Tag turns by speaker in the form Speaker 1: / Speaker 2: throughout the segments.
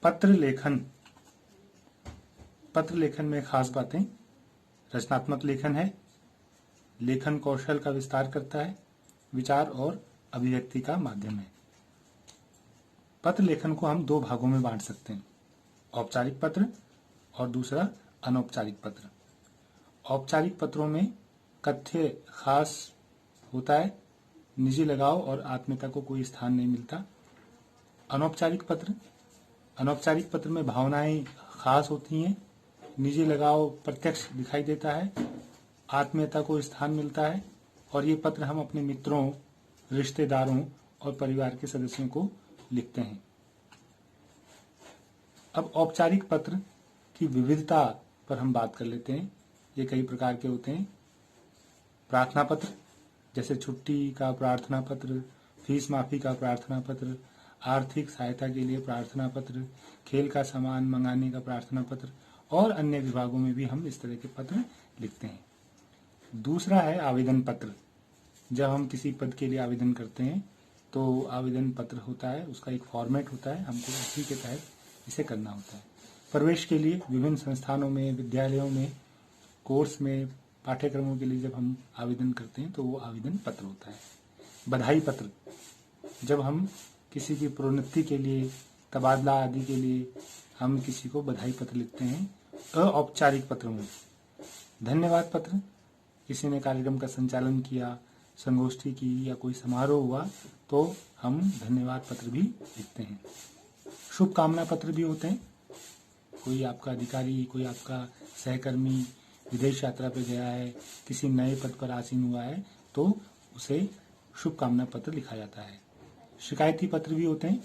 Speaker 1: पत्र लेखन। पत्र लेखन में खास बातें: रचनात्मक लेखन है, लेखन कौशल का विस्तार करता है, विचार और अभिव्यक्ति का माध्यम है। पत्र लेखन को हम दो भागों में बांट सकते हैं, औपचारिक पत्र और दूसरा अनौपचारिक पत्र। औपचारिक पत्रों में कथ्य खास होता है, निजी लगाव और आत्मीयता को कोई स्थान नहीं मिलता। अनौपचारिक पत्र में भावनाएं खास होती हैं, निजी लगाव प्रत्यक्ष दिखाई देता है, आत्मीयता को स्थान मिलता है और ये पत्र हम अपने मित्रों, रिश्तेदारों और परिवार के सदस्यों को लिखते हैं। अब औपचारिक पत्र की विविधता पर हम बात कर लेते हैं। ये कई प्रकार के होते हैं। प्रार्थना पत्र, जैसे छुट्टी का प्रार्थना पत्र, फीस माफी का प्रार्थना पत्र, आर्थिक सहायता के लिए प्रार्थना पत्र, खेल का सामान मंगाने का प्रार्थना पत्र और अन्य विभागों में भी हम इस तरह के पत्र लिखते हैं। दूसरा है आवेदन पत्र। जब हम किसी पद के लिए आवेदन करते हैं तो आवेदन पत्र होता है, उसका एक फॉर्मेट होता है, हमको उसी के तहत इसे करना होता है। प्रवेश के लिए विभिन्न संस्थानों में, विद्यालयों में, कोर्स में, पाठ्यक्रमों के लिए जब हम आवेदन करते हैं तो वो आवेदन पत्र होता है। बधाई पत्र, जब हम किसी की प्रोन्नति के लिए, तबादला आदि के लिए हम किसी को बधाई पत्र लिखते हैं। अऔपचारिक पत्र में धन्यवाद पत्र, किसी ने कार्यक्रम का संचालन किया, संगोष्ठी की या कोई समारोह हुआ तो हम धन्यवाद पत्र भी लिखते हैं। शुभकामना पत्र भी होते हैं। कोई आपका अधिकारी, कोई आपका सहकर्मी विदेश यात्रा पर गया है, किसी नए पद पर आसीन हुआ है तो उसे शुभकामना पत्र लिखा जाता है। शिकायती पत्र भी होते हैं।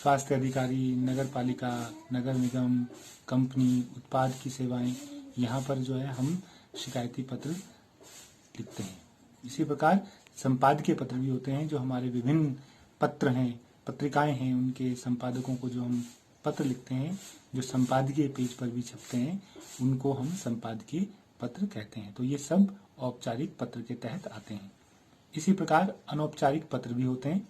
Speaker 1: स्वास्थ्य अधिकारी, नगर पालिका, नगर निगम, कंपनी, उत्पाद की सेवाएं, यहाँ पर जो है हम शिकायती पत्र लिखते हैं। इसी प्रकार संपादकीय पत्र भी होते हैं, जो हमारे विभिन्न पत्र हैं, पत्रिकाएं हैं, उनके संपादकों को जो हम पत्र लिखते हैं, जो संपादकीय पेज पर भी छपते हैं, उनको हम संपादकीय पत्र कहते हैं। तो ये सब औपचारिक पत्र के तहत आते हैं। इसी प्रकार अनौपचारिक पत्र भी होते हैं,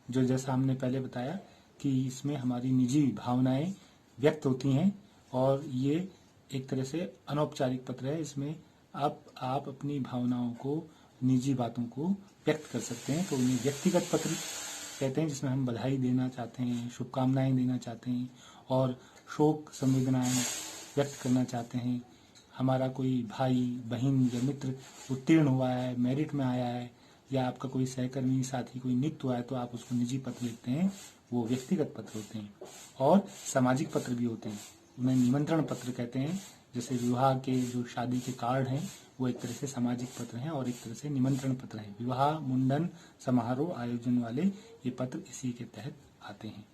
Speaker 1: जो जैसा हमने पहले बताया कि इसमें हमारी निजी भावनाएं व्यक्त होती हैं और ये एक तरह से अनौपचारिक पत्र है। इसमें आप अपनी भावनाओं को, निजी बातों को व्यक्त कर सकते हैं, तो उन्हें व्यक्तिगत पत्र कहते हैं, जिसमें हम बधाई देना चाहते हैं, शुभकामनाएं देना चाहते हैं और शोक संवेदनाएं व्यक्त करना चाहते हैं। हमारा कोई भाई, बहन या मित्र उत्तीर्ण हुआ है, मेरिट में आया है, या आपका कोई सहकर्मी, साथी कोई नियुक्त हुआ है तो आप उसको निजी पत्र लिखते हैं, वो व्यक्तिगत पत्र होते हैं। और सामाजिक पत्र भी होते हैं, उन्हें निमंत्रण पत्र कहते हैं। जैसे विवाह के जो शादी के कार्ड हैं वो एक तरह से सामाजिक पत्र हैं और एक तरह से निमंत्रण पत्र हैं। विवाह, मुंडन, समारोह आयोजन वाले ये पत्र इसी के तहत आते हैं।